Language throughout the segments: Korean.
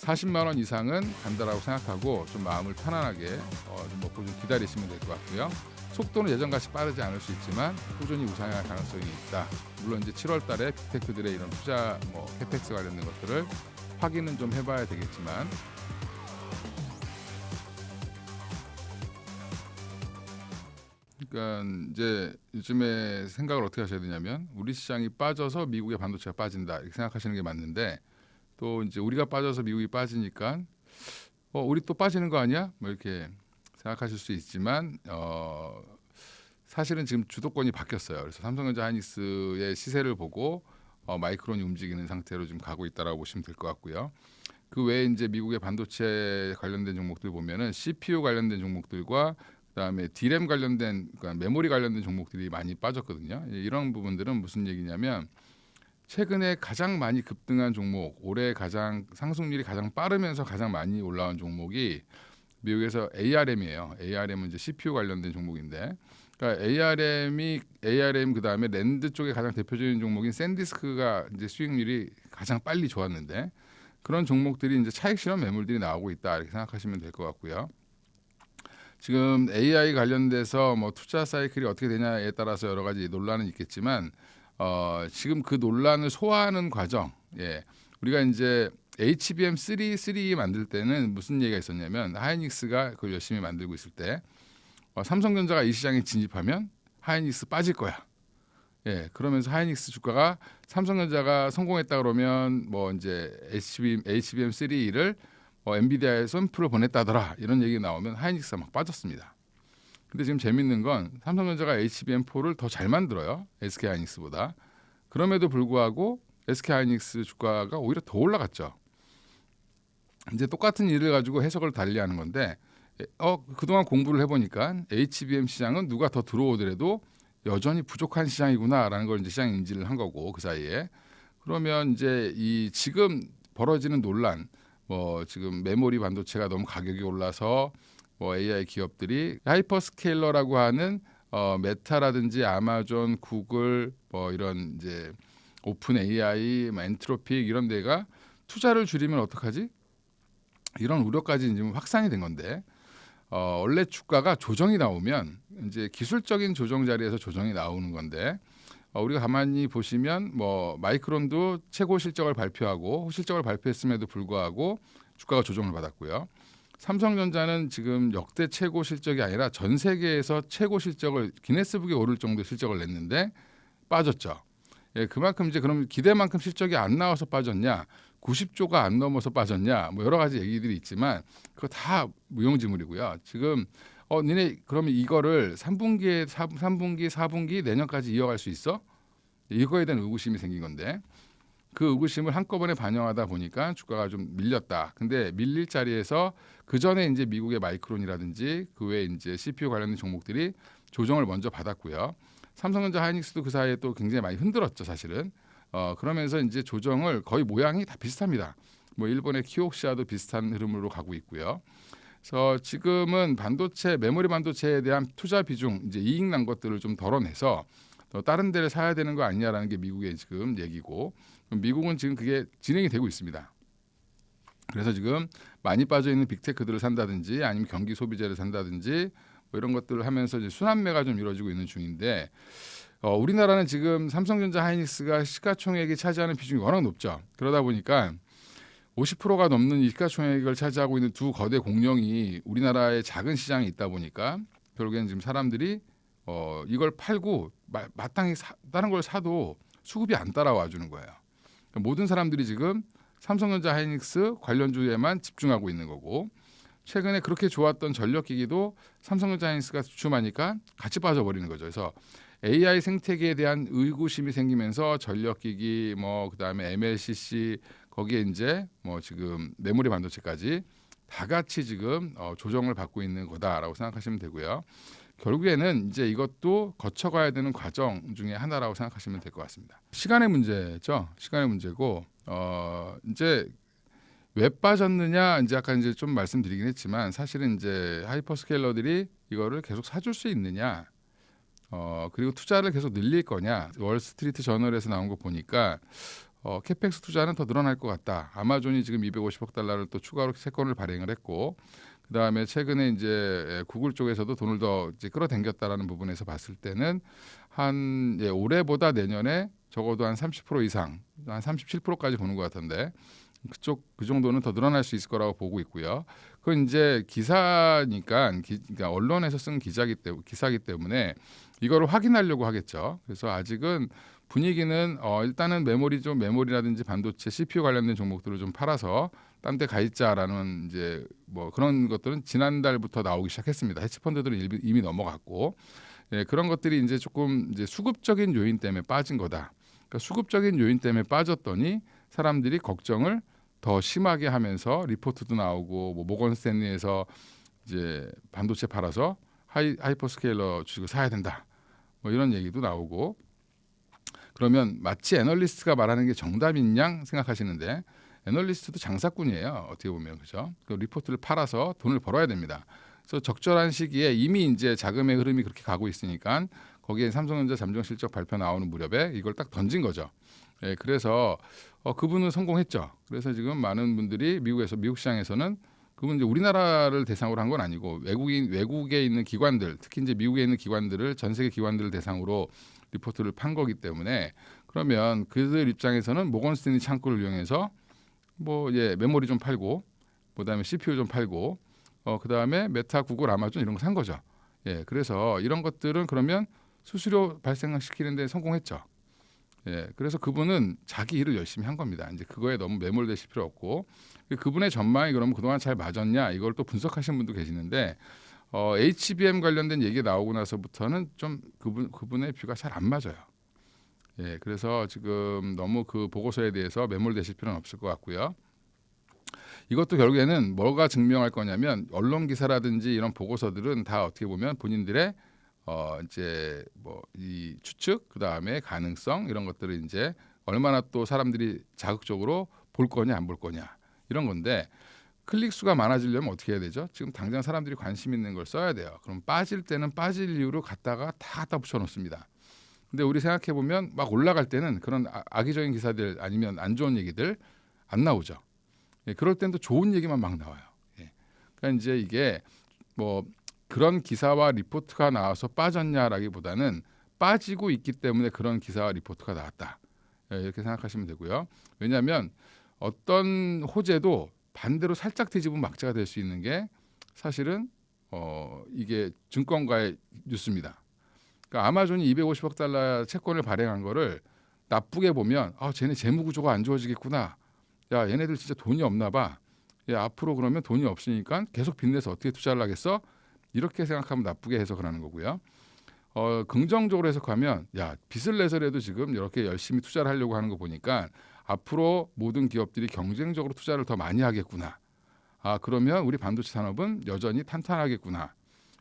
40만 원 이상은 간다라고 생각하고 좀 마음을 편안하게 좀 먹고 좀 기다리시면 될 것 같고요. 속도는 예전같이 빠르지 않을 수 있지만 꾸준히 우상향할 가능성이 있다. 물론 이제 7월 달에 빅테크들의 이런 투자 캐펙스 관련된 것들을 확인은 좀 해봐야 되겠지만 그러니까 이제 요즘에 생각을 어떻게 하셔야 되냐면 우리 시장이 빠져서 미국의 반도체가 빠진다 이렇게 생각하시는 게 맞는데 또 이제 우리가 빠져서 미국이 빠지니까 우리 또 빠지는 거 아니야? 뭐 이렇게 생각하실 수 있지만 사실은 지금 주도권이 바뀌었어요. 그래서 삼성전자 하이닉스의 시세를 보고 마이크론이 움직이는 상태로 좀 가고 있다라고 보시면 될 것 같고요. 그 외에 이제 미국의 반도체 관련된 종목들 보면은 CPU 관련된 종목들과 그다음에 D램 관련된 그러니까 메모리 관련된 종목들이 많이 빠졌거든요. 이런 부분들은 무슨 얘기냐면 최근에 가장 많이 급등한 종목, 올해 가장 상승률이 가장 빠르면서 가장 많이 올라온 종목이 미국에서 ARM이에요. ARM은 이제 CPU 관련된 종목인데, 그러니까 ARM 그다음에 랜드 쪽에 가장 대표적인 종목인 샌디스크가 이제 수익률이 가장 빨리 좋았는데 그런 종목들이 이제 차익 실현 매물들이 나오고 있다 이렇게 생각하시면 될 것 같고요. 지금 AI 관련돼서 뭐 투자 사이클이 어떻게 되냐에 따라서 여러 가지 논란은 있겠지만 지금 그 논란을 소화하는 과정, 우리가 이제 HBM3 만들 때는 무슨 얘기가 있었냐면 하이닉스가 그걸 열심히 만들고 있을 때 삼성전자가 이 시장에 진입하면 하이닉스 빠질 거야. 그러면서 하이닉스 주가가 삼성전자가 성공했다 그러면 뭐 이제 HBM3를 엔비디아에 샘플을 보냈다더라 이런 얘기 나오면 하이닉스가 막 빠졌습니다. 근데 지금 재밌는 건 삼성전자가 HBM4를 더 잘 만들어요. SK 하이닉스보다. 그럼에도 불구하고 SK 하이닉스 주가가 오히려 더 올라갔죠. 이제 똑같은 일을 가지고 해석을 달리하는 건데 그동안 공부를 해보니까 HBM 시장은 누가 더 들어오더라도 여전히 부족한 시장이구나라는 걸 이제 시장이 인지를 한 거고 그 사이에 그러면 이제 이 지금 벌어지는 논란 지금 메모리 반도체가 너무 가격이 올라서 AI 기업들이 하이퍼스케일러라고 하는 메타라든지 아마존, 구글 이런 이제 오픈 AI, 엔트로픽 이런 데가 투자를 줄이면 어떡하지? 이런 우려까지 지금 확산이 된 건데 원래 주가가 조정이 나오면 이제 기술적인 조정 자리에서 조정이 나오는 건데 우리가 가만히 보시면 마이크론도 최고 실적을 발표하고 실적을 발표했음에도 불구하고 주가가 조정을 받았고요. 삼성전자는 지금 역대 최고 실적이 아니라 전 세계에서 최고 실적을 기네스북에 오를 정도의 실적을 냈는데 빠졌죠. 그만큼 이제 그럼 기대만큼 실적이 안 나와서 빠졌냐, 90조가 안 넘어서 빠졌냐, 여러 가지 얘기들이 있지만 그거 다 무용지물이고요. 지금 니네 그러면 이거를 3분기, 4분기 내년까지 이어갈 수 있어? 이거에 대한 의구심이 생긴 건데 그 의구심을 한꺼번에 반영하다 보니까 주가가 좀 밀렸다. 근데 밀릴 자리에서 그 전에 이제 미국의 마이크론이라든지 그 외에 이제 CPU 관련된 종목들이 조정을 먼저 받았고요. 삼성전자 하이닉스도 그 사이에 또 굉장히 많이 흔들었죠, 사실은. 그러면서 이제 조정을 거의 모양이 다 비슷합니다. 일본의 키옥시아도 비슷한 흐름으로 가고 있고요. 그래서 지금은 메모리 반도체에 대한 투자 비중, 이제 이익 난 것들을 좀 덜어내서 다른 데를 사야 되는 거 아니냐라는 게 미국의 지금 얘기고 미국은 지금 그게 진행이 되고 있습니다. 그래서 지금 많이 빠져 있는 빅테크들을 산다든지 아니면 경기 소비재를 산다든지 이런 것들을 하면서 이제 순환매가 좀 이루어지고 있는 중인데 우리나라는 지금 삼성전자 하이닉스가 시가총액이 차지하는 비중이 워낙 높죠. 그러다 보니까 50%가 넘는 이 시가총액을 차지하고 있는 두 거대 공룡이 우리나라의 작은 시장에 있다 보니까 결국에는 지금 사람들이 이걸 팔고 마땅히 다른 걸 사도 수급이 안 따라와 주는 거예요. 그러니까 모든 사람들이 지금 삼성전자 하이닉스 관련주에만 집중하고 있는 거고 최근에 그렇게 좋았던 전력기기도 삼성전자 하이닉스가 주춤하니까 같이 빠져버리는 거죠. 그래서 AI 생태계에 대한 의구심이 생기면서 전력기기 그다음에 MLCC 거기에 이제 지금 메모리 반도체까지 다 같이 지금 조정을 받고 있는 거다라고 생각하시면 되고요. 결국에는 이제 이것도 거쳐가야 되는 과정 중에 하나라고 생각하시면 될 것 같습니다. 시간의 문제죠. 시간의 문제고 이제 왜 빠졌느냐 이제 아까 이제 좀 말씀드리긴 했지만 사실은 이제 하이퍼스케일러들이 이거를 계속 사줄 수 있느냐 그리고 투자를 계속 늘릴 거냐 월스트리트 저널에서 나온 거 보니까 캐펙스 투자는 더 늘어날 것 같다. 아마존이 지금 250억 달러를 또 추가로 채권을 발행을 했고, 그다음에 최근에 이제 구글 쪽에서도 돈을 더 이제 끌어당겼다라는 부분에서 봤을 때는 한 올해보다 내년에 적어도 한 30% 이상, 한 37%까지 보는 것 같은데 그 정도는 더 늘어날 수 있을 거라고 보고 있고요. 그건 이제 기사니까 그러니까 언론에서 쓴 기사기 때문에 이거를 확인하려고 하겠죠. 그래서 아직은 분위기는 일단은 메모리라든지 반도체, CPU 관련된 종목들을 좀 팔아서 딴 데 가 있자라는 이제 뭐 그런 것들은 지난달부터 나오기 시작했습니다. 헤지펀드들은 이미 넘어갔고, 그런 것들이 이제 조금 이제 수급적인 요인 때문에 빠진 거다. 그러니까 수급적인 요인 때문에 빠졌더니 사람들이 걱정을 더 심하게 하면서 리포트도 나오고, 뭐 모건 스탠리에서 이제 반도체 팔아서 하이퍼스케일러 주식을 사야 된다. 뭐 이런 얘기도 나오고, 그러면 마치 애널리스트가 말하는 게 정답인 양 생각하시는데, 애널리스트도 장사꾼이에요. 어떻게 보면. 그죠? 그 리포트를 팔아서 돈을 벌어야 됩니다. 그래서 적절한 시기에 이미 이제 자금의 흐름이 그렇게 가고 있으니까 거기에 삼성전자 잠정 실적 발표 나오는 무렵에 이걸 딱 던진 거죠. 그래서 그분은 성공했죠. 그래서 지금 많은 분들이 미국 시장에서는 그분 이제 우리나라를 대상으로 한 건 아니고 외국에 있는 기관들, 특히 이제 미국에 있는 기관들을, 전 세계 기관들을 대상으로 리포트를 판 거기 때문에, 그러면 그들 입장에서는 모건 스탠리 창구를 이용해서 뭐 메모리 좀 팔고, 그다음에 CPU 좀 팔고, 그다음에 메타, 구글, 아마존 이런 거 산 거죠. 그래서 이런 것들은 그러면 수수료 발생시키는 데 성공했죠. 그래서 그분은 자기 일을 열심히 한 겁니다. 이제 그거에 너무 매몰되실 필요 없고, 그분의 전망이 그러면 그동안 잘 맞았냐 이걸 또 분석하시는 분도 계시는데, HBM 관련된 얘기 나오고 나서부터는 좀 그분의 뷰가 잘 안 맞아요. 그래서 지금 너무 그 보고서에 대해서 매몰되실 필요는 없을 것 같고요. 이것도 결국에는 뭐가 증명할 거냐면, 언론 기사라든지 이런 보고서들은 다 어떻게 보면 본인들의 이제 뭐 이 추측, 그 다음에 가능성, 이런 것들을 이제 얼마나 또 사람들이 자극적으로 볼 거냐 안 볼 거냐 이런 건데, 클릭 수가 많아지려면 어떻게 해야 되죠? 지금 당장 사람들이 관심 있는 걸 써야 돼요. 그럼 빠질 때는 빠질 이유로 갖다 붙여 놓습니다. 근데 우리 생각해 보면 막 올라갈 때는 그런 악의적인 기사들 아니면 안 좋은 얘기들 안 나오죠. 그럴 땐 또 좋은 얘기만 막 나와요. 그러니까 이제 이게 뭐 그런 기사와 리포트가 나와서 빠졌냐라기보다는 빠지고 있기 때문에 그런 기사와 리포트가 나왔다. 이렇게 생각하시면 되고요. 왜냐하면 어떤 호재도 반대로 살짝 뒤집으면 막자가 될 수 있는 게 사실은 이게 증권가의 뉴스입니다. 그러니까 아마존이 250억 달러 채권을 발행한 거를 나쁘게 보면, 쟤네 재무 구조가 안 좋아지겠구나. 야, 얘네들 진짜 돈이 없나 봐. 야, 앞으로 그러면 돈이 없으니까 계속 빚내서 어떻게 투자를 하겠어? 이렇게 생각하면 나쁘게 해석을 하는 거고요. 긍정적으로 해석하면, 야, 빚을 내서라도 지금 이렇게 열심히 투자를 하려고 하는 거 보니까 앞으로 모든 기업들이 경쟁적으로 투자를 더 많이 하겠구나. 그러면 우리 반도체 산업은 여전히 탄탄하겠구나.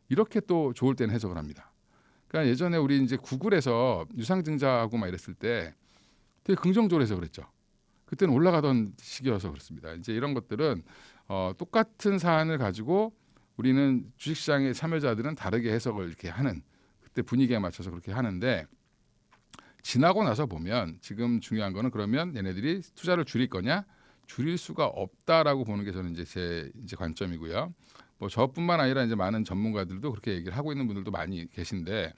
이렇게 또 좋을 때는 해석을 합니다. 그러니까 예전에 우리 이제 구글에서 유상증자하고 막 이랬을 때 되게 긍정적으로 해석을 했죠. 그때는 올라가던 시기여서 그렇습니다. 이제 이런 것들은 똑같은 사안을 가지고 우리는 주식시장의 참여자들은 다르게 해석을 이렇게 하는, 그때 분위기에 맞춰서 그렇게 하는데, 지나고 나서 보면 지금 중요한 거는 그러면 얘네들이 투자를 줄일 거냐, 줄일 수가 없다라고 보는 게 저는 제 관점이고요. 뭐 저뿐만 아니라 이제 많은 전문가들도 그렇게 얘기를 하고 있는 분들도 많이 계신데,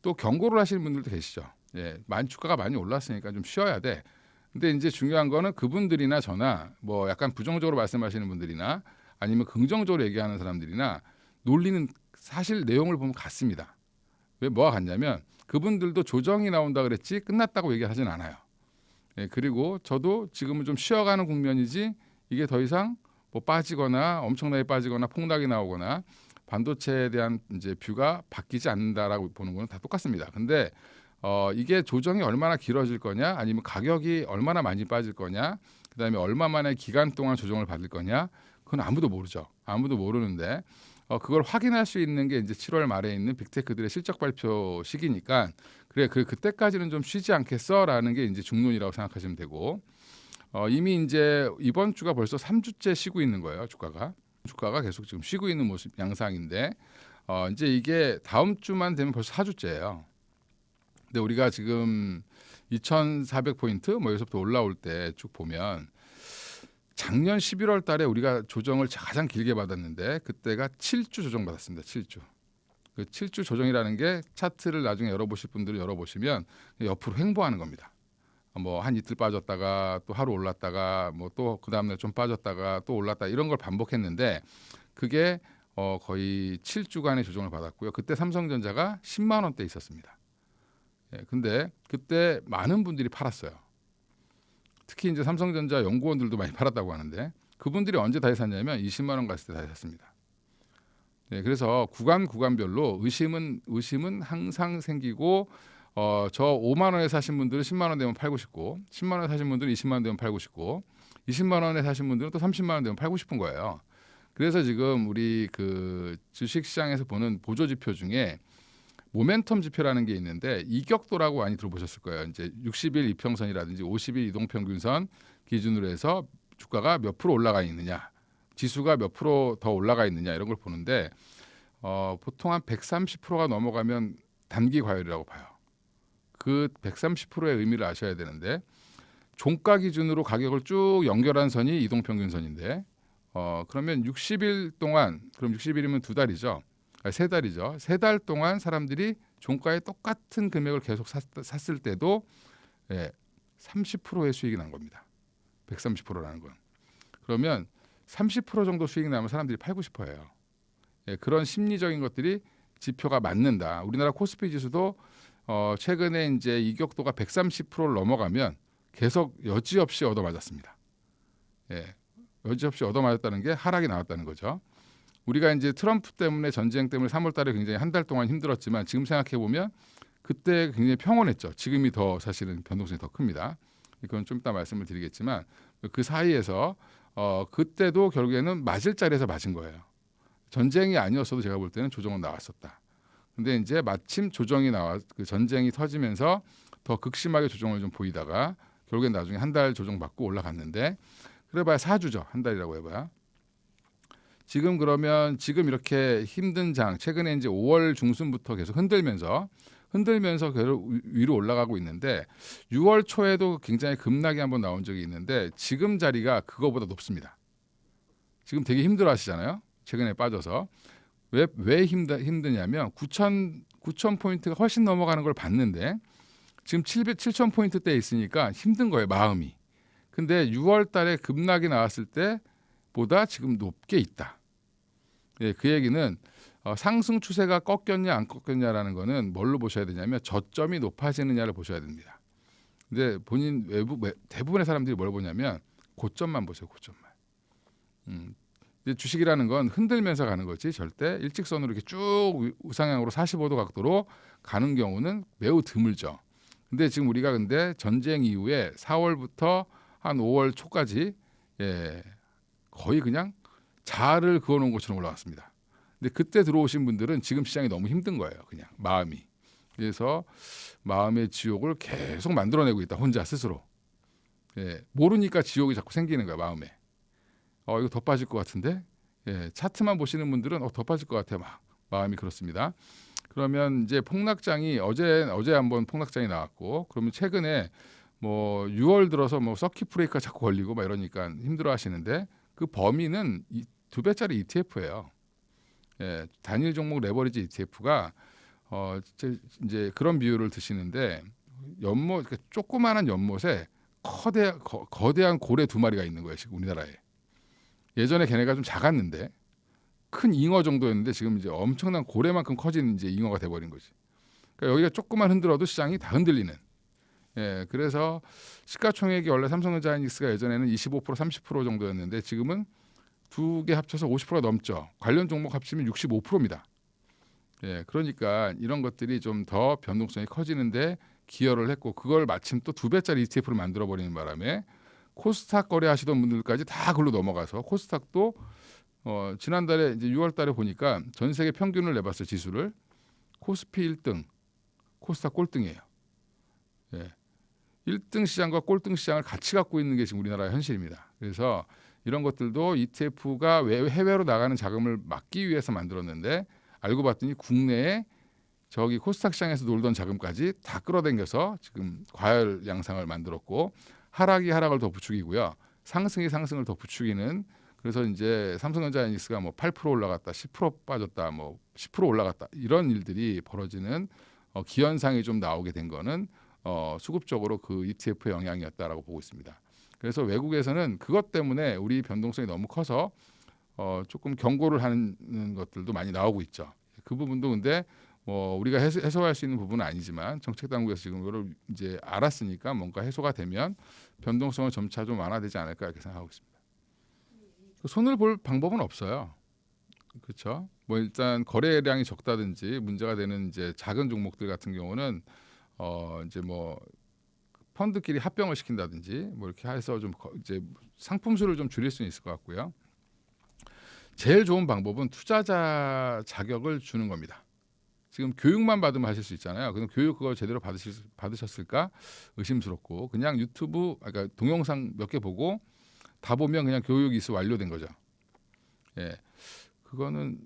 또 경고를 하시는 분들도 계시죠. 주가가 많이 올랐으니까 좀 쉬어야 돼. 근데 이제 중요한 거는 그분들이나 저나 뭐 약간 부정적으로 말씀하시는 분들이나 아니면 긍정적으로 얘기하는 사람들이나 논리는 사실 내용을 보면 같습니다. 왜 뭐가 같냐면, 그분들도 조정이 나온다 그랬지 끝났다고 얘기하진 않아요. 그리고 저도 지금은 좀 쉬어가는 국면이지 이게 더 이상 뭐 빠지거나 엄청나게 빠지거나 폭락이 나오거나 반도체에 대한 이제 뷰가 바뀌지 않는다라고 보는 거는 다 똑같습니다. 근데 이게 조정이 얼마나 길어질 거냐, 아니면 가격이 얼마나 많이 빠질 거냐, 그다음에 얼마만의 기간 동안 조정을 받을 거냐, 그건 아무도 모르죠. 아무도 모르는데 그걸 확인할 수 있는 게 이제 7월 말에 있는 빅테크들의 실적 발표 시기니까, 그때까지는 좀 쉬지 않겠어라는 게 이제 중론이라고 생각하시면 되고, 이미 이제 이번 주가 벌써 3주째 쉬고 있는 거예요. 주가가 계속 지금 쉬고 있는 모습 양상인데, 이제 이게 다음 주만 되면 벌써 4주째예요. 근데 우리가 지금 2,400포인트 뭐 여기서부터 올라올 때 쭉 보면 작년 11월 달에 우리가 조정을 가장 길게 받았는데 그때가 7주 조정 받았습니다. 7주. 그 7주 조정이라는 게 차트를 나중에 열어보실 분들은 열어보시면 옆으로 횡보하는 겁니다. 뭐 한 이틀 빠졌다가 또 하루 올랐다가 뭐 또 그 다음날 좀 빠졌다가 또 올랐다 이런 걸 반복했는데 그게 거의 7주간의 조정을 받았고요. 그때 삼성전자가 10만 원대 있었습니다. 예, 근데 그때 많은 분들이 팔았어요. 특히 이제 삼성전자 연구원들도 많이 팔았다고 하는데 그분들이 언제 다시 샀냐면 20만 원 갔을 때 다시 샀습니다. 네, 그래서 구간별로 의심은 항상 생기고 저 5만 원에 사신 분들은 10만 원 되면 팔고 싶고 10만 원에 사신 분들은 20만 원 되면 팔고 싶고 20만 원에 사신 분들은 또 30만 원 되면 팔고 싶은 거예요. 그래서 지금 우리 그 주식시장에서 보는 보조지표 중에 모멘텀 지표라는 게 있는데 이격도라고 많이 들어보셨을 거예요. 이제 60일 이평선이라든지 50일 이동평균선 기준으로 해서 주가가 몇 프로 올라가 있느냐, 지수가 몇 프로 더 올라가 있느냐 이런 걸 보는데 보통 한 130%가 넘어가면 단기 과열이라고 봐요. 그 130%의 의미를 아셔야 되는데 종가 기준으로 가격을 쭉 연결한 선이 이동평균선인데 그러면 60일 동안 그럼 60일이면 두 달이죠. 세 달이죠. 세 달 동안 사람들이 종가에 똑같은 금액을 계속 샀을 때도 30%의 수익이 난 겁니다. 130%라는 건. 그러면 30% 정도 수익이 나면 사람들이 팔고 싶어해요. 그런 심리적인 것들이 지표가 맞는다. 우리나라 코스피 지수도 최근에 이제 이격도가 130%를 넘어가면 계속 여지없이 얻어맞았습니다. 여지없이 얻어맞았다는 게 하락이 나왔다는 거죠. 우리가 이제 트럼프 때문에 전쟁 때문에 3월 달에 굉장히 한 달 동안 힘들었지만 지금 생각해 보면 그때 굉장히 평온했죠. 지금이 더 사실은 변동성이 더 큽니다. 이건 좀 이따 말씀을 드리겠지만 그 사이에서 그때도 결국에는 맞을 자리에서 맞은 거예요. 전쟁이 아니었어도 제가 볼 때는 조정은 나왔었다. 근데 이제 마침 조정이 그 전쟁이 터지면서 더 극심하게 조정을 좀 보이다가 결국엔 나중에 한 달 조정 받고 올라갔는데 그래봐야 4주죠. 한 달이라고 해봐야. 지금 그러면 지금 이렇게 힘든 장 최근에 이제 5월 중순부터 계속 흔들면서 위로 올라가고 있는데 6월 초에도 굉장히 급락이 한번 나온 적이 있는데 지금 자리가 그거보다 높습니다. 지금 되게 힘들어하시잖아요. 최근에 빠져서 왜 힘드냐면 9천 포인트가 훨씬 넘어가는 걸 봤는데 지금 7천 포인트대에 있으니까 힘든 거예요. 마음이. 근데 6월 달에 급락이 나왔을 때보다 지금 높게 있다. 그 얘기는 상승 추세가 꺾였냐 안 꺾였냐라는 거는 뭘로 보셔야 되냐면 저점이 높아지느냐를 보셔야 됩니다. 근데 본인 대부분의 사람들이 뭘 보냐면 고점만 보세요. 고점만. 주식이라는 건 흔들면서 가는 거지 절대 일직선으로 이렇게 쭉 우상향으로 45도 각도로 가는 경우는 매우 드물죠. 근데 지금 우리가 근데 전쟁 이후에 4월부터 한 5월 초까지 거의 그냥 자를 그어놓은 것처럼 올라왔습니다. 근데 그때 들어오신 분들은 지금 시장이 너무 힘든 거예요. 그냥 마음이. 그래서 마음의 지옥을 계속 만들어내고 있다. 혼자 스스로. 모르니까 지옥이 자꾸 생기는 거야. 마음에. 이거 더 빠질 것 같은데. 차트만 보시는 분들은 더 빠질 것 같아요. 마음이 그렇습니다. 그러면 이제 폭락장이 어제 한번 폭락장이 나왔고 그러면 최근에 뭐 6월 들어서 뭐 서킷 브레이크가 자꾸 걸리고 막 이러니까 힘들어하시는데 그 범위는 2배짜리 ETF예요. 단일 종목 레버리지 ETF가 이제 그런 비율을 드시는데 그러니까 조그마한 연못에 거대한 고래 2마리가 있는 거예요. 지금 우리나라에. 예전에 걔네가 좀 작았는데 큰 잉어 정도였는데 지금 이제 엄청난 고래만큼 커진 이제 잉어가 돼버린 거지. 그러니까 여기가 조금만 흔들어도 시장이 다 흔들리는. 그래서 시가총액이 원래 삼성전자 하이닉스가 예전에는 25% 30% 정도였는데 지금은 두 개 합쳐서 50%가 넘죠. 관련 종목 합치면 65%입니다. 그러니까 이런 것들이 좀 더 변동성이 커지는데 기여를 했고 그걸 마침 또 2배짜리 ETF를 만들어 버리는 바람에 코스닥 거래하시던 분들까지 다 그걸로 넘어가서 코스닥도 지난달에 이제 6월달에 보니까 전 세계 평균을 내봤어요. 지수를 코스피 1등, 코스닥 꼴등이에요. 1등 시장과 꼴등 시장을 같이 갖고 있는 게 지금 우리나라의 현실입니다. 그래서 이런 것들도 ETF가 해외로 나가는 자금을 막기 위해서 만들었는데 알고 봤더니 국내에 저기 코스닥 시장에서 놀던 자금까지 다 끌어당겨서 지금 과열 양상을 만들었고, 하락이 하락을 더 부추기고요. 상승이 상승을 더 부추기는, 그래서 이제 삼성전자 하이닉스가 뭐 8% 올라갔다, 10% 빠졌다, 뭐 10% 올라갔다, 이런 일들이 벌어지는 기현상이 좀 나오게 된 거는 수급적으로 그 ETF 영향이었다라고 보고 있습니다. 그래서 외국에서는 그것 때문에 우리 변동성이 너무 커서 조금 경고를 하는 것들도 많이 나오고 있죠. 그 부분도 근데 뭐 우리가 해소할 수 있는 부분은 아니지만 정책 당국에서 지금 이거를 이제 알았으니까 뭔가 해소가 되면 변동성은 점차 좀 완화되지 않을까 이렇게 생각하고 있습니다. 손을 볼 방법은 없어요. 그렇죠? 뭐 일단 거래량이 적다든지 문제가 되는 이제 작은 종목들 같은 경우는 이제 뭐 펀드끼리 합병을 시킨다든지 뭐 이렇게 해서 좀 이제 상품 수를 좀 줄일 수는 있을 것 같고요. 제일 좋은 방법은 투자자 자격을 주는 겁니다. 지금 교육만 받으면 하실 수 있잖아요. 근데 교육 그걸 제대로 받으셨을까 의심스럽고, 그냥 유튜브 그러니까 동영상 몇 개 보고 다 보면 그냥 교육이 있어 완료된 거죠. 예, 그거는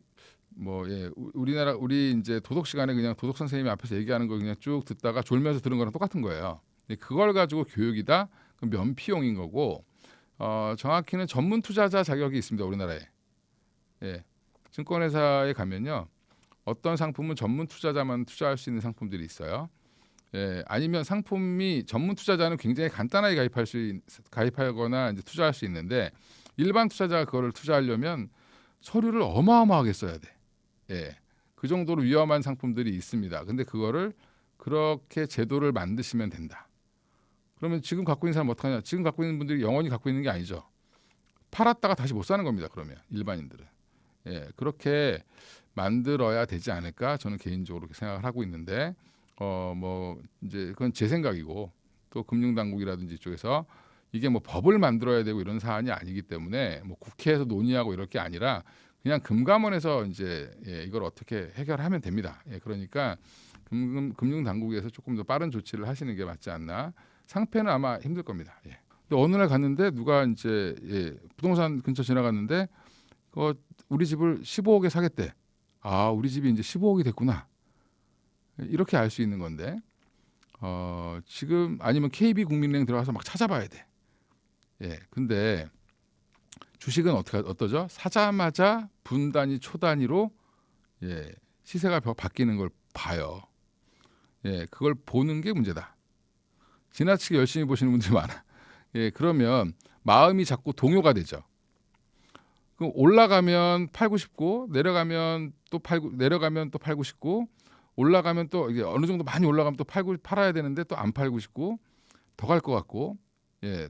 뭐 우리나라 우리 이제 도덕 시간에 그냥 도덕 선생님이 앞에서 얘기하는 거 그냥 쭉 듣다가 졸면서 들은 거랑 똑같은 거예요. 그걸 가지고 교육이다? 그럼 면피용인 거고, 정확히는 전문 투자자 자격이 있습니다, 우리나라에. 예, 증권회사에 가면요, 어떤 상품은 전문 투자자만 투자할 수 있는 상품들이 있어요. 예, 아니면 상품이 전문 투자자는 굉장히 간단하게 가입하거나 이제 투자할 수 있는데, 일반 투자자가 그거를 투자하려면 서류를 어마어마하게 써야 돼. 예, 그 정도로 위험한 상품들이 있습니다. 근데 그거를 그렇게 제도를 만드시면 된다. 그러면 지금 갖고 있는 사람 어떡하냐? 지금 갖고 있는 분들이 영원히 갖고 있는 게 아니죠. 팔았다가 다시 못 사는 겁니다. 그러면 일반인들은. 예, 그렇게 만들어야 되지 않을까 저는 개인적으로 생각을 하고 있는데, 뭐 이제 그건 제 생각이고, 또 금융당국이라든지 이쪽에서 이게 뭐 법을 만들어야 되고 이런 사안이 아니기 때문에 뭐 국회에서 논의하고 이럴 게 아니라 그냥 금감원에서 이제 이걸 어떻게 해결하면 됩니다. 그러니까 금융당국에서 조금 더 빠른 조치를 하시는 게 맞지 않나. 상패는 아마 힘들 겁니다. 근데 어느 날 갔는데 누가 이제 부동산 근처 지나갔는데 우리 집을 15억에 사겠대. 아, 우리 집이 이제 15억이 됐구나. 이렇게 알 수 있는 건데, 지금 아니면 KB국민은행 들어가서 막 찾아봐야 돼. 근데 주식은 어떠죠? 사자마자 분 단위, 초 단위로 시세가 바뀌는 걸 봐요. 그걸 보는 게 문제다. 지나치게 열심히 보시는 분들이 많아. 그러면 마음이 자꾸 동요가 되죠. 그럼 올라가면 팔고 싶고, 내려가면 또 팔고 싶고, 올라가면 또 이게 어느 정도 많이 올라가면 또 팔아야 되는데 또 안 팔고 싶고, 더 갈 것 같고,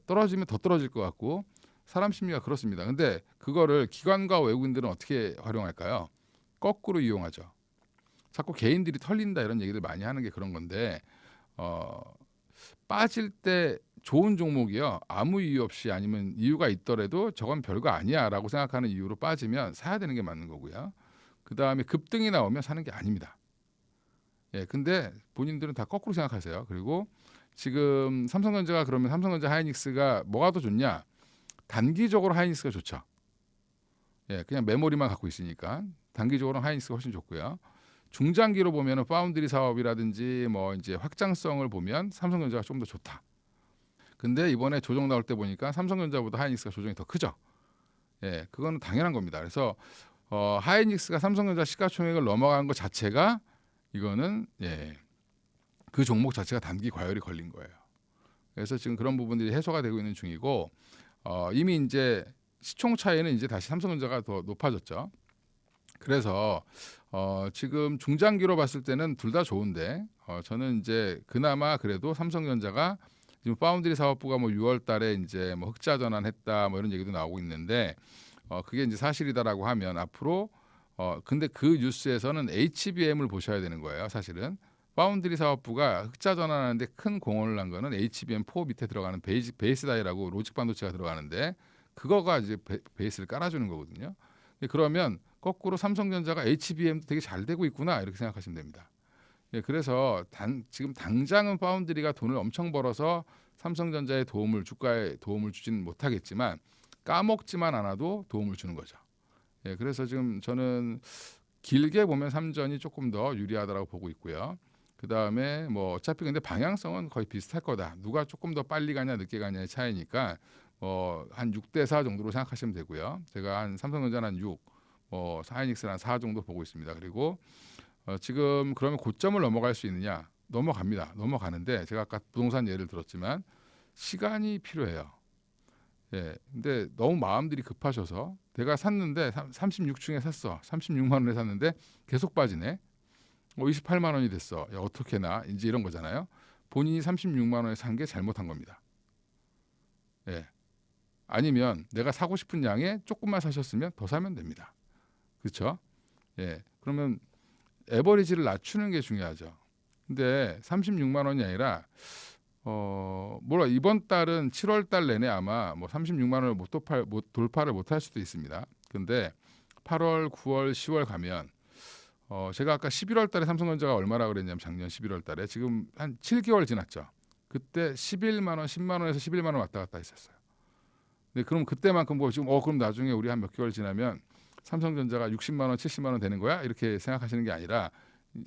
떨어지면 더 떨어질 것 같고, 사람 심리가 그렇습니다. 근데 그거를 기관과 외국인들은 어떻게 활용할까요? 거꾸로 이용하죠. 자꾸 개인들이 털린다 이런 얘기를 많이 하는 게 그런 건데, 빠질 때 좋은 종목이요, 아무 이유 없이 아니면 이유가 있더라도 저건 별거 아니야라고 생각하는 이유로 빠지면 사야 되는 게 맞는 거고요. 그 다음에 급등이 나오면 사는 게 아닙니다. 근데 본인들은 다 거꾸로 생각하세요. 그리고 지금 삼성전자가 그러면 삼성전자 하이닉스가 뭐가 더 좋냐? 단기적으로 하이닉스가 좋죠. 그냥 메모리만 갖고 있으니까 단기적으로 하이닉스가 훨씬 좋고요. 중장기로 보면은 파운드리 사업이라든지 뭐 이제 확장성을 보면 삼성전자가 좀 더 좋다. 근데 이번에 조정 나올 때 보니까 삼성전자보다 하이닉스가 조정이 더 크죠. 그건 당연한 겁니다. 그래서 하이닉스가 삼성전자 시가총액을 넘어간 것 자체가 이거는 그 종목 자체가 단기 과열이 걸린 거예요. 그래서 지금 그런 부분들이 해소가 되고 있는 중이고, 이미 이제 시총 차이는 이제 다시 삼성전자가 더 높아졌죠. 그래서 지금 중장기로 봤을 때는 둘 다 좋은데, 저는 이제 그나마 그래도 삼성전자가 지금 파운드리 사업부가 뭐 6월달에 이제 뭐 흑자 전환했다 뭐 이런 얘기도 나오고 있는데, 그게 이제 사실이다라고 하면 앞으로 근데 그 뉴스에서는 HBM을 보셔야 되는 거예요. 사실은 파운드리 사업부가 흑자 전환하는데 큰 공헌을 한 거는 HBM4 밑에 들어가는 베이스 다이라고 로직 반도체가 들어가는데, 그거가 이제 베이스를 깔아주는 거거든요. 그러면 거꾸로 삼성전자가 HBM도 되게 잘 되고 있구나 이렇게 생각하시면 됩니다. 그래서 지금 당장은 파운드리가 돈을 엄청 벌어서 삼성전자의 주가에 도움을 주지는 못하겠지만 까먹지만 않아도 도움을 주는 거죠. 그래서 지금 저는 길게 보면 삼전이 조금 더 유리하다라고 보고 있고요. 그다음에 뭐 어차피 근데 방향성은 거의 비슷할 거다. 누가 조금 더 빨리 가냐 늦게 가냐의 차이니까 한 6대 4 정도로 생각하시면 되고요. 제가 한 삼성전자는 한 6, 하이닉스는 한 4 정도 보고 있습니다. 그리고 지금 그러면 고점을 넘어갈 수 있느냐? 넘어갑니다. 넘어가는데 제가 아까 부동산 예를 들었지만 시간이 필요해요. 예. 근데 너무 마음들이 급하셔서 내가 샀는데 36층에 샀어. 36만 원에 샀는데 계속 빠지네. 28만 원이 됐어. 야, 어떻게나 이제 이런 거잖아요. 본인이 36만 원에 산 게 잘못한 겁니다. 예. 아니면 내가 사고 싶은 양에 조금만 사셨으면 더 사면 됩니다. 그렇죠? 예. 그러면 에버리지를 낮추는 게 중요하죠. 근데 36만 원이 아니라 몰라 이번 달은 7월 달 내내 아마 뭐 36만 원을 돌파를 못 할 수도 있습니다. 근데 8월, 9월, 10월 가면 제가 아까 11월 달에 삼성전자가 얼마라 그랬냐면 작년 11월 달에 지금 한 7개월 지났죠. 그때 11만 원, 10만 원에서 11만 원 왔다 갔다 했었어요. 네, 그럼 그때만큼 뭐 지금 그럼 나중에 우리 한 몇 개월 지나면 삼성전자가 60만 원, 70만 원 되는 거야? 이렇게 생각하시는 게 아니라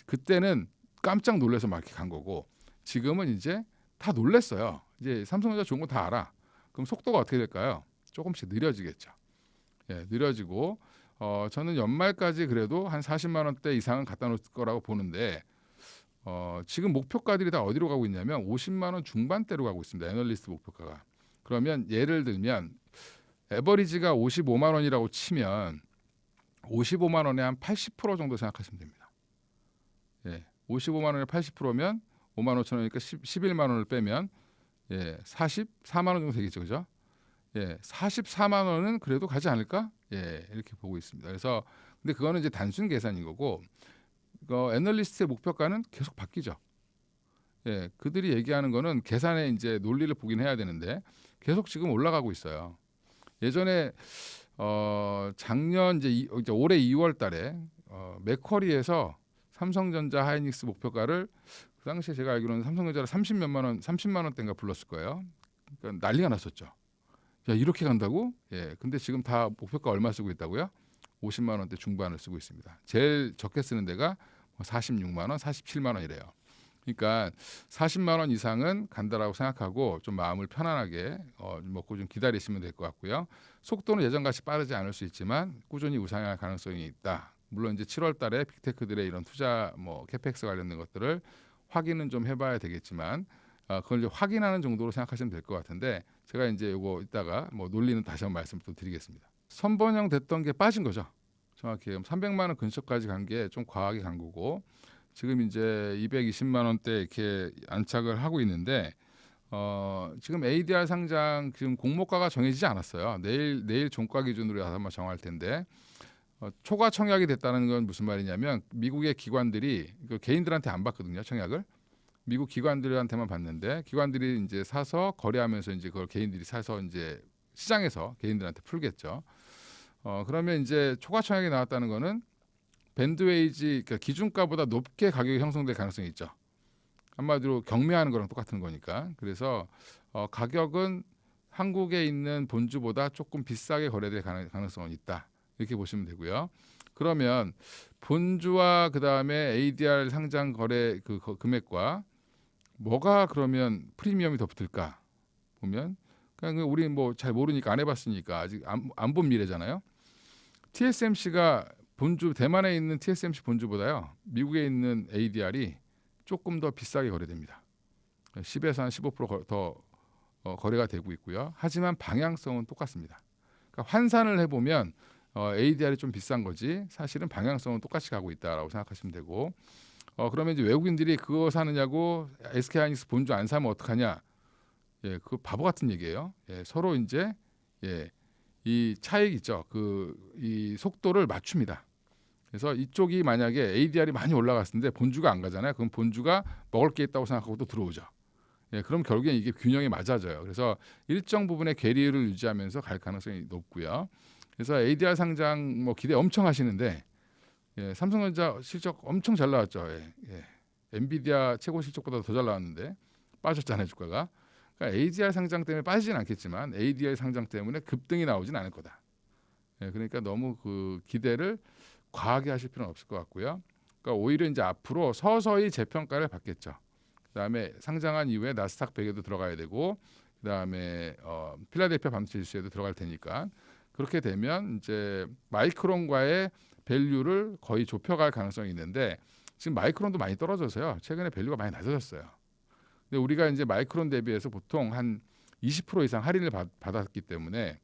그때는 깜짝 놀라서 막 이렇게 간 거고 지금은 이제 다 놀랬어요. 이제 삼성전자 좋은 거 다 알아. 그럼 속도가 어떻게 될까요? 조금씩 느려지겠죠. 예, 느려지고 저는 연말까지 그래도 한 40만 원대 이상은 갖다 놓을 거라고 보는데 지금 목표가들이 다 어디로 가고 있냐면 50만 원 중반대로 가고 있습니다. 애널리스트 목표가가. 그러면 예를 들면 에버리지가 55만 원이라고 치면 55만 원에 한 80% 정도 생각하시면 됩니다. 예, 55만 원에 80%면 5만 5천 원이니까 11만 원을 빼면 44만 원 정도 되겠죠, 그죠? 44만 원은 그래도 가지 않을까? 이렇게 보고 있습니다. 그래서 근데 그거는 이제 단순 계산인 거고, 애널리스트의 목표가는 계속 바뀌죠. 그들이 얘기하는 거는 계산의 이제 논리를 보긴 해야 되는데 계속 지금 올라가고 있어요. 예전에 작년 이제 올해 2월달에 맥쿼리에서 삼성전자 하이닉스 목표가를 그 당시에 제가 알기로는 삼성전자를 30만 원대인가 불렀을 거예요. 그러니까 난리가 났었죠. 야 이렇게 간다고? 근데 지금 다 목표가 얼마 쓰고 있다고요? 50만 원대 중반을 쓰고 있습니다. 제일 적게 쓰는 데가 46만 원, 47만 원이래요. 그러니까 40만 원 이상은 간다라고 생각하고 좀 마음을 편안하게 먹고 좀 기다리시면 될 것 같고요. 속도는 예전같이 빠르지 않을 수 있지만 꾸준히 우상향할 가능성이 있다. 물론 이제 7월 달에 빅테크들의 이런 투자 캐펙스 관련된 것들을 확인은 좀 해봐야 되겠지만 그걸 이제 확인하는 정도로 생각하시면 될 것 같은데 제가 이제 이거 이따가 논리는 다시 한번 말씀 또 드리겠습니다. 선번형 됐던 게 빠진 거죠. 정확히 300만 원 근처까지 간 게 좀 과하게 간 거고 지금 이제 220만 원대 이렇게 안착을 하고 있는데 지금 ADR 상장 지금 공모가가 정해지지 않았어요. 내일 종가 기준으로 아마 정할 텐데 초과 청약이 됐다는 건 무슨 말이냐면 미국의 기관들이 개인들한테 안 받거든요, 청약을. 미국 기관들한테만 받는데 기관들이 이제 사서 거래하면서 이제 그걸 개인들이 사서 이제 시장에서 개인들한테 풀겠죠. 그러면 이제 초과 청약이 나왔다는 거는 밴드웨이지 그러니까 기준가보다 높게 가격이 형성될 가능성이 있죠. 한마디로 경매하는 거랑 똑같은 거니까. 그래서 가격은 한국에 있는 본주보다 조금 비싸게 거래될 가능성은 있다. 이렇게 보시면 되고요. 그러면 본주와 그다음에 ADR 상장 거래 그 금액과 뭐가 그러면 프리미엄이 더 붙을까 보면 그냥 우리 뭐 잘 모르니까 안 해봤으니까 아직 안 본 미래잖아요. TSMC가 본주 대만에 있는 TSMC 본주보다요 미국에 있는 ADR이 조금 더 비싸게 거래됩니다. 10에서 한 15% 더 거래가 되고 있고요. 하지만 방향성은 똑같습니다. 그러니까 환산을 해보면 ADR이 좀 비싼 거지 사실은 방향성은 똑같이 가고 있다라고 생각하시면 되고 그러면 이제 외국인들이 그거 사느냐고 SK하이닉스 본주 안 사면 어떡하냐? 그 바보 같은 얘기예요. 서로 이제 이 차익 있죠. 이 속도를 맞춥니다. 그래서 이쪽이 만약에 ADR이 많이 올라갔는데 본주가 안 가잖아요. 그럼 본주가 먹을 게 있다고 생각하고 또 들어오죠. 그럼 결국엔 이게 균형이 맞아져요. 그래서 일정 부분의 괴리를 유지하면서 갈 가능성이 높고요. 그래서 ADR 상장 기대 엄청 하시는데 삼성전자 실적 엄청 잘 나왔죠. 엔비디아 최고 실적보다 더 잘 나왔는데 빠졌잖아요 주가가. 그러니까 ADR 상장 때문에 빠지진 않겠지만 ADR 상장 때문에 급등이 나오진 않을 거다. 예, 그러니까 너무 그 기대를 과하게 하실 필요는 없을 것 같고요. 그러니까 오히려 이제 앞으로 서서히 재평가를 받겠죠. 그다음에 상장한 이후에 나스닥 100에도 들어가야 되고, 그다음에 필라델피아 반도체 지수에도 들어갈 테니까, 그렇게 되면 이제 마이크론과의 밸류를 거의 좁혀갈 가능성이 있는데, 지금 마이크론도 많이 떨어져서요. 최근에 밸류가 많이 낮아졌어요. 근데 우리가 이제 마이크론 대비해서 보통 한 20% 이상 할인을 받았기 때문에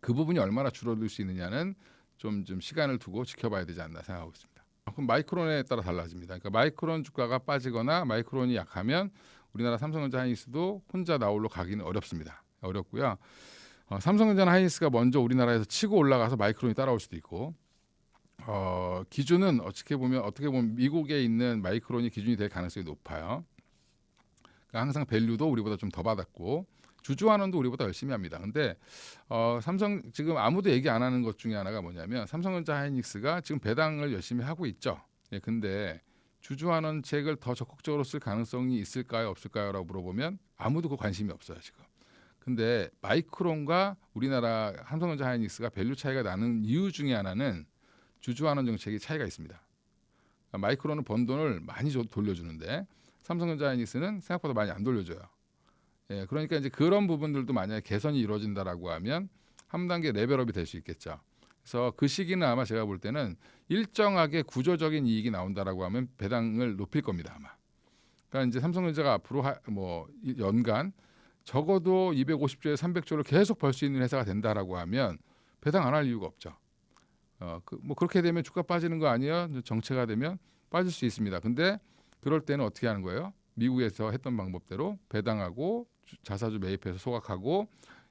그 부분이 얼마나 줄어들 수 있느냐는 좀 시간을 두고 지켜봐야 되지 않나 생각하고 있습니다. 그럼 마이크론에 따라 달라집니다. 그러니까 마이크론 주가가 빠지거나 마이크론이 약하면 우리나라 삼성전자 하이닉스도 혼자 나홀로 가기는 어렵습니다. 어렵고요. 삼성전자 하이닉스가 먼저 우리나라에서 치고 올라가서 마이크론이 따라올 수도 있고, 기준은 어떻게 보면 미국에 있는 마이크론이 기준이 될 가능성이 높아요. 그러니까 항상 밸류도 우리보다 좀 더 받았고, 주주환원도 우리보다 열심히 합니다. 근데 삼성 지금 아무도 얘기 안 하는 것 중에 하나가 뭐냐면, 삼성전자 하이닉스가 지금 배당을 열심히 하고 있죠. 예, 근데 주주환원책을 더 적극적으로 쓸 가능성이 있을까요, 없을까요?라고 물어보면 아무도 그 관심이 없어요 지금. 근데 마이크론과 우리나라 삼성전자 하이닉스가 밸류 차이가 나는 이유 중에 하나는 주주환원 정책이 차이가 있습니다. 그러니까 마이크론은 번 돈을 많이 돌려주는데 삼성전자 하이닉스는 생각보다 많이 안 돌려줘요. 예, 그러니까 이제 그런 부분들도 만약에 개선이 이루어진다라고 하면 한 단계 레벨업이 될 수 있겠죠. 그래서 그 시기는 아마 제가 볼 때는 일정하게 구조적인 이익이 나온다라고 하면 배당을 높일 겁니다 아마. 그러니까 이제 삼성전자가 앞으로 연간 적어도 250조에 300조를 계속 벌 수 있는 회사가 된다라고 하면 배당 안 할 이유가 없죠. 뭐 그렇게 되면 주가 빠지는 거 아니에요? 정체가 되면 빠질 수 있습니다. 근데 그럴 때는 어떻게 하는 거예요? 미국에서 했던 방법대로 배당하고 자사주 매입해서 소각하고,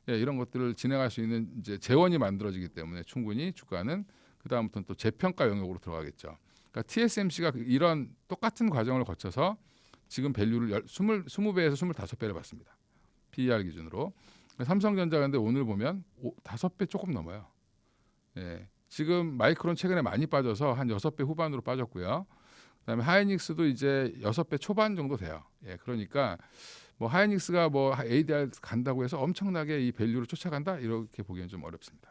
예, 이런 것들을 진행할 수 있는 이제 재원이 만들어지기 때문에 충분히 주가는 그 다음부터는 또 재평가 영역으로 들어가겠죠. 그러니까 TSMC가 이런 똑같은 과정을 거쳐서 지금 밸류를 20배에서 25배를 받습니다. PER 기준으로. 삼성전자가 근데 오늘 보면 5배 조금 넘어요. 예, 지금 마이크론 최근에 많이 빠져서 한 6배 후반으로 빠졌고요. 그다음에 하이닉스도 이제 6배 초반 정도 돼요. 예, 그러니까 뭐 하이닉스가 뭐 ADR 간다고 해서 엄청나게 이 밸류를 쫓아간다 이렇게 보기는 좀 어렵습니다.